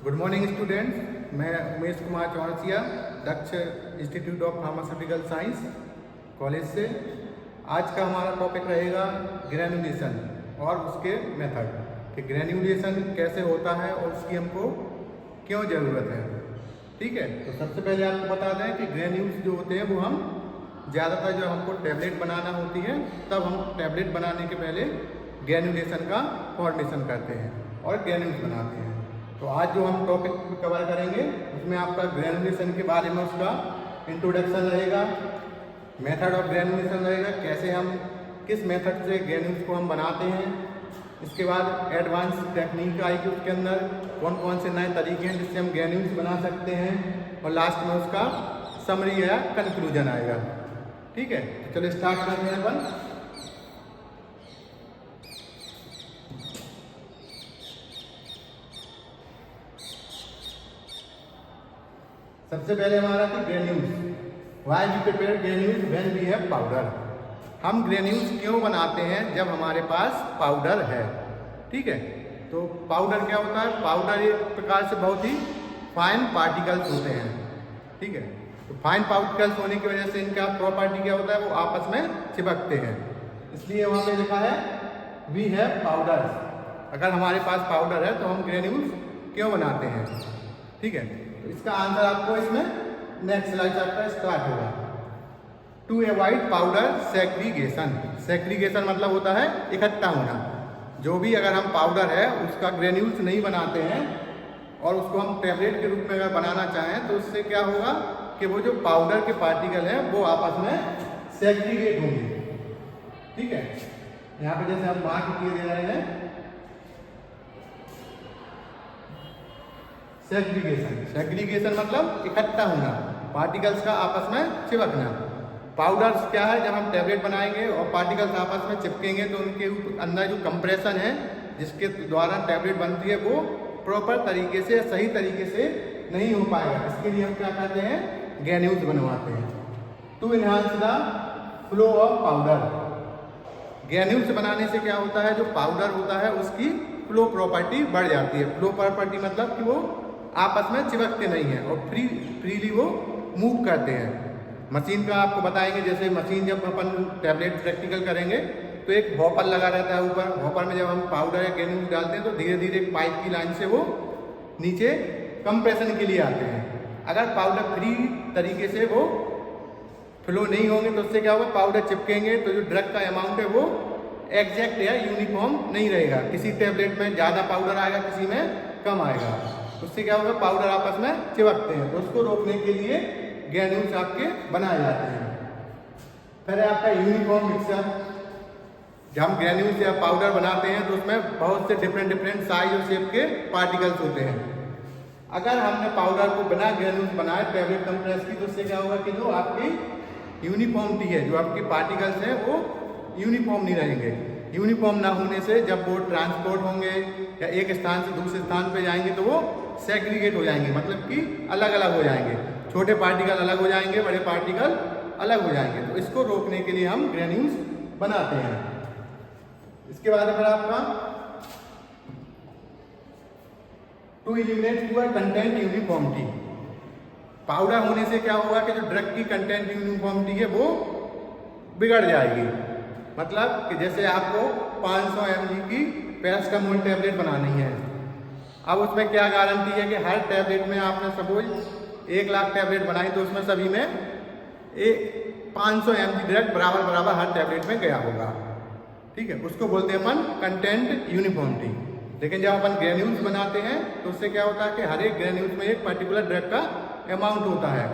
Good morning students, मैं Umesh Kumar Chaurasia, Daksh institute of pharmaceutical science college से। आज का हमारा टॉपिक रहेगा ग्रेनुलेशन और उसके मेथड कि ग्रेनुलेशन कैसे होता है और उसकी हमको क्यों ज़रूरत है। ठीक है, तो सबसे पहले आपको बता दें कि ग्रेन्यूल्स जो होते हैं वो हम ज़्यादातर जो हमको टैबलेट बनाना होती है तब हम टैबलेट बनाने के पहले ग्रेनुलेशन का फॉर्मेशन करते हैं और ग्रेन्यूल्स बनाते हैं। तो आज जो हम टॉपिक कवर करेंगे उसमें आपका ग्रेनुलेशन के बारे में उसका इंट्रोडक्शन रहेगा, मेथड ऑफ ग्रेनुलेशन रहेगा, कैसे हम किस मेथड से ग्रेन्यूल्स को हम बनाते हैं। इसके बाद एडवांस टेक्निक आएगी, उसके अंदर कौन कौन से नए तरीके हैं जिससे हम ग्रेन्यूल्स बना सकते हैं, और लास्ट में उसका समरी या कंक्लूजन आएगा। ठीक है, तो चलो स्टार्ट करते हैं अपन। सबसे पहले हमारा कि granules, why we prepare granules when we have powder. हम ग्रेन्यूल्स क्यों बनाते हैं जब हमारे पास पाउडर है। ठीक है, तो पाउडर क्या होता है? पाउडर एक प्रकार से बहुत ही फाइन पार्टिकल्स होते हैं। ठीक है, तो फाइन पार्टिकल्स होने की वजह से इनका प्रॉपर्टी क्या होता है, वो आपस में चिपकते हैं। इसलिए वहाँ पे लिखा है वी हैव पाउडर। अगर हमारे पास पाउडर है तो हम ग्रेन्यूल्स क्यों बनाते हैं। ठीक है, तो इसका आंसर आपको इसमें नेक्स्ट स्लाइड आपका स्टार्ट होगा। To avoid powder segregation. Segregation मतलब होता है इकट्ठा होना। जो भी अगर हम पाउडर है उसका ग्रेन्यूल्स नहीं बनाते हैं और उसको हम टैबलेट के रूप में अगर बनाना चाहें तो उससे क्या होगा कि वो जो पाउडर के पार्टिकल हैं वो आपस में सेग्रीगेट होंगे। ठीक है, यहाँ पे जैसे हम मार्क किए दे रहे हैं सेग्रीगेशन। सेग्रीगेशन मतलब इकट्ठा होना, पार्टिकल्स का आपस में चिपकना। पाउडर्स क्या है, जब हम टैबलेट बनाएंगे और पार्टिकल्स आपस में चिपकेंगे तो उनके अंदर जो कंप्रेशन है जिसके द्वारा टैबलेट बनती है वो प्रॉपर तरीके से, सही तरीके से नहीं हो पाएगा। इसके लिए हम क्या करते हैं, ग्रेन्यूल्स बनवाते हैं to enhance the flow of powder. Granules बनाने से क्या होता है, जो पाउडर होता है उसकी फ्लो प्रॉपर्टी बढ़ जाती है। फ्लो प्रॉपर्टी मतलब कि वो आपस में चिपकते नहीं हैं और फ्रीली वो मूव करते हैं। मशीन का आपको बताएंगे, जैसे मशीन जब अपन टैबलेट प्रैक्टिकल करेंगे तो एक हॉपर लगा रहता है ऊपर। हॉपर में जब हम पाउडर या ग्रेन्यूल्स डालते हैं तो धीरे धीरे एक पाइप की लाइन से वो नीचे कंप्रेशन के लिए आते हैं। अगर पाउडर फ्री तरीके से वो फ्लो नहीं होंगे तो उससे क्या होगा, पाउडर चिपकेंगे तो जो ड्रग का अमाउंट है वो एग्जैक्ट या यूनिफॉर्म नहीं रहेगा। किसी टैबलेट में ज़्यादा पाउडर आएगा, किसी में कम आएगा। उससे क्या होगा, पाउडर आपस में चिपकते हैं। तो उसको रोकने के लिए ग्रेन्यूल्स आपके बनाए जाते हैं। फिर है आपका यूनिफॉर्म मिक्सर। जब हम ग्रेन्यूल्स या पाउडर बनाते हैं तो उसमें बहुत से डिफरेंट साइज और शेप के पार्टिकल्स होते हैं। अगर हमने पाउडर को बिना ग्रेन्यूल्स बनाए टैबलेट कंप्रेस की तो उससे क्या होगा कि जो आपकी यूनिफॉर्मिटी है, जो आपकी पार्टिकल्स हैं वो यूनिफॉर्म नहीं रहेंगे। यूनिफॉर्म ना होने से जब वो ट्रांसपोर्ट होंगे या एक स्थान से दूसरे स्थान पे जाएंगे तो वो सेग्रीगेट हो जाएंगे, मतलब कि अलग अलग हो जाएंगे। छोटे पार्टिकल अलग हो जाएंगे, बड़े पार्टिकल अलग हो जाएंगे। तो इसको रोकने के लिए हम ग्रेन्यूल्स बनाते हैं। इसके बाद फिर आपका to eliminate poor content uniformity. Powder होने से क्या होगा कि जो ड्रग की कंटेंट यूनिफॉर्मिटी है वो बिगड़ जाएगी। मतलब कि जैसे आपको 500 mg की पैरासिटामोल टैबलेट बनानी है, अब उसमें क्या गारंटी है कि हर टैबलेट में आपने सपोज 1 लाख टैबलेट बनाई तो उसमें सभी में 500 mg ड्रग बराबर बराबर हर टैबलेट में गया होगा। ठीक है, उसको बोलते हैं अपन कंटेंट यूनिफॉर्मिटी। लेकिन जब अपन ग्रेन्यूल्स बनाते हैं तो उससे क्या होता है कि हर एक ग्रेन्यूल्स में एक पर्टिकुलर ड्रग का अमाउंट होता है।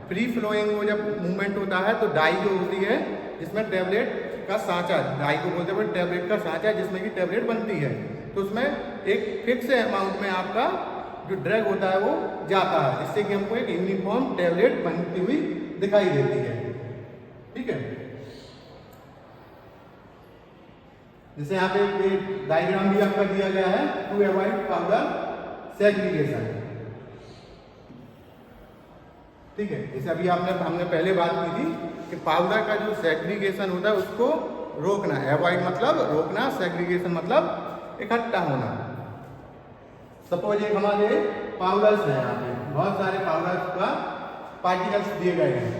फ्री फ्लोइंग वो जब मूवमेंट होता है तो डाई जो होती है जिसमें टैबलेट का सांचा, डाई को बोलते हैं टैबलेट का सांचा जिसमें कि टैबलेट बनती है, तो उसमें एक फिक्स अमाउंट में आपका जो ड्रग होता है वो जाता है, जिससे कि हमको एक यूनिफॉर्म टैबलेट बनती हुई दिखाई देती है। ठीक है, जैसे यहाँ पे एक डायग्राम भी आपका दिया गया है टू अवॉइड पाउडर सेग्रीगेशन। ठीक है, जैसे अभी हमने पहले बात की थी कि पाउडर का जो सेग्रीगेशन होता है उसको रोकना। अवॉइड मतलब रोकना, सेग्रीगेशन मतलब इकट्ठा होना। सपोज एक हमारे पाउडर्स हैं, यहाँ पे बहुत सारे पाउडर्स का पार्टिकल्स दिए गए हैं।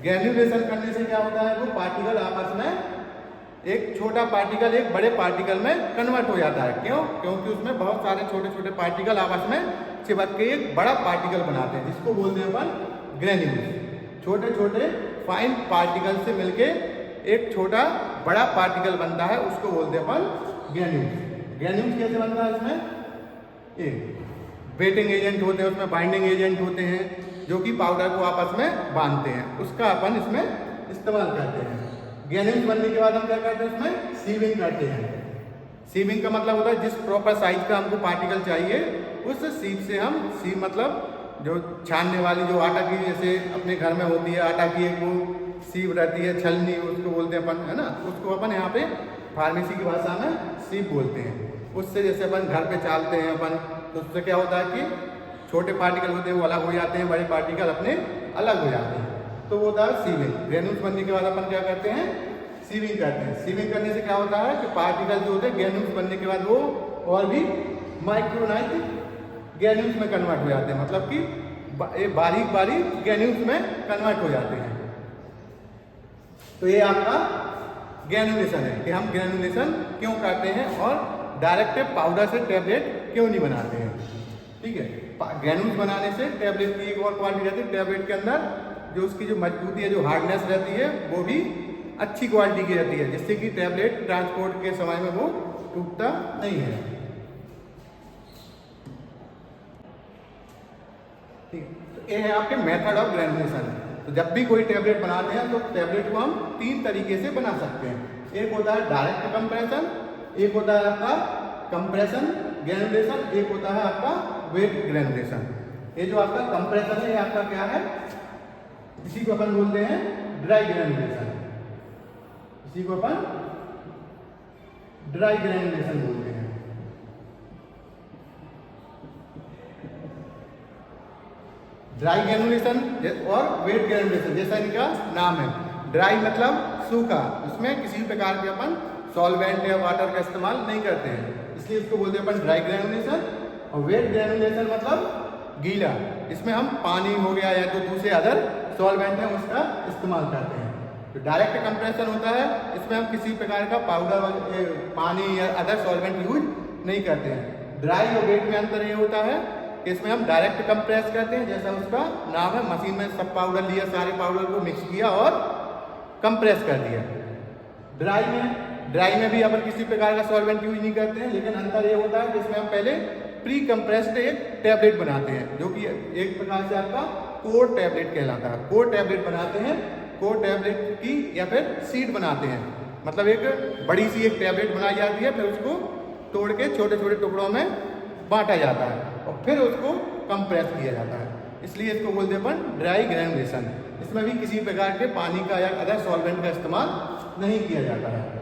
ग्रेन्युलेशन करने से क्या होता है, वो पार्टिकल आपस में एक छोटा पार्टिकल एक बड़े पार्टिकल में कन्वर्ट हो जाता है। क्यों? क्योंकि उसमें बहुत सारे छोटे छोटे पार्टिकल आपस में चिपक के एक बड़ा पार्टिकल बनाते हैं, जिसको बोलते हैं अपन ग्रेन्यूल्स। छोटे छोटे फाइन पार्टिकल से मिलके एक छोटा बड़ा पार्टिकल बनता है, उसको बोलते हैं अपन ग्रेन्यूल्स। ग्रेन्यूल्स कैसे बनता है? इसमें एक वेटिंग एजेंट होते हैं, उसमें बाइंडिंग एजेंट होते हैं जो कि पाउडर को आपस में बांधते हैं, उसका अपन इसमें इस्तेमाल करते हैं। ग्रेन्यूल्स बनने के बाद हम क्या करते हैं, इसमें सीविंग करते हैं। सीविंग का मतलब होता है जिस प्रॉपर साइज का हमको पार्टिकल चाहिए उस सीव से हम सीव मतलब जो छानने वाली जो आटा की जैसे अपने घर में होती है आटा की एक वो सीव रहती है, छलनी उसको बोलते हैं अपन, है ना, उसको अपन यहाँ पे फार्मेसी की भाषा में सीव बोलते हैं। उससे जैसे अपन घर पे चालते हैं अपन, तो उससे क्या होता है कि छोटे पार्टिकल होते हैं वो अलग हो जाते हैं, बड़े पार्टिकल अपने अलग हो जाते हैं, तो वो होता है सीविंग। ग्रेन्यूल्स बनने के बाद अपन क्या करते हैं, सीविंग करते हैं। सीविंग करने से क्या होता है कि पार्टिकल जो होते हैं ग्रेन्यूल्स बनने के बाद वो और भी माइक्रोनाइज ग्रेन्यूल्स में कन्वर्ट हो जाते हैं, मतलब कि बारीक बारीक ग्रेन्यूल्स में कन्वर्ट हो जाते हैं। तो ये आपका ग्रेन्युलेशन है कि हम ग्रेन्युलेशन क्यों करते हैं और डायरेक्ट पाउडर से टैबलेट क्यों नहीं बनाते हैं। ठीक है, ग्रेन्यूल्स बनाने से टैबलेट की एक और क्वालिटी रहती है, टैबलेट के अंदर जो उसकी जो मजबूती है, जो हार्डनेस रहती है, वो भी अच्छी क्वालिटी की रहती है, जिससे कि टैबलेट ट्रांसपोर्ट के समय में वो टूटता नहीं है। ठीक, तो ये है आपके मेथड ऑफ ग्रेन्युलेशन। तो जब भी कोई टैबलेट बनाते हैं तो टैबलेट को हम 3 तरीके से बना सकते हैं। एक होता है डायरेक्ट कंप्रेशन, एक होता है आपका कंप्रेशन ग्रेन्युलेशन, एक होता है आपका वेट ग्रेन्युलेशन। ये जो आपका कंप्रेशन है ये आपका क्या है, इसी को अपन बोलते हैं ड्राई ग्रेन्युलेशन, इसी को अपन ड्राई ग्रेन्युलेशन बोलते हैं। ड्राई ग्रेन्युलेशन और वेट ग्रेन्युलेशन जैसा इनका नाम है। ड्राई मतलब सूखा, उसमें किसी प्रकार के अपन सॉल्वेंट या वाटर का इस्तेमाल नहीं करते हैं, इसलिए इसको बोलते हैं अपन ड्राई ग्रेन्युलेशन। और वेट ग्रेन्युलेशन मतलब गीला, इसमें हम पानी हो गया या जो दूसरे अदर सॉल्वेंट है उसका इस्तेमाल करते हैं। तो डायरेक्ट कंप्रेशन होता है, इसमें हम किसी प्रकार का पाउडर पानी या अदर सॉल्वेंट यूज नहीं करते हैं। ड्राई और वेट में अंतर ये होता है कि इसमें हम डायरेक्ट कंप्रेस करते हैं, जैसा उसका नाम है, मशीन में सब पाउडर लिया, सारे पाउडर को मिक्स किया और कंप्रेस कर दिया। ड्राई में भी अपन किसी प्रकार का सॉल्वेंट यूज नहीं करते हैं, लेकिन अंतर ये होता है कि इसमें हम पहले प्री कंप्रेस्ड एक टैबलेट बनाते हैं, जो कि एक प्रकार से आपका कोर टैबलेट कहलाता है। कोर टैबलेट बनाते हैं, कोर टैबलेट की या फिर सीड बनाते हैं, मतलब एक बड़ी सी एक टैबलेट बनाई जाती है, फिर उसको तोड़ के छोटे छोटे टुकड़ों में बांटा जाता है और फिर उसको कंप्रेस किया जाता है, इसलिए इसको बोलते हैं अपन ड्राई ग्रेन्युलेशन। इसमें भी किसी प्रकार के पानी का या अदर सॉल्वेंट का इस्तेमाल नहीं किया जाता है।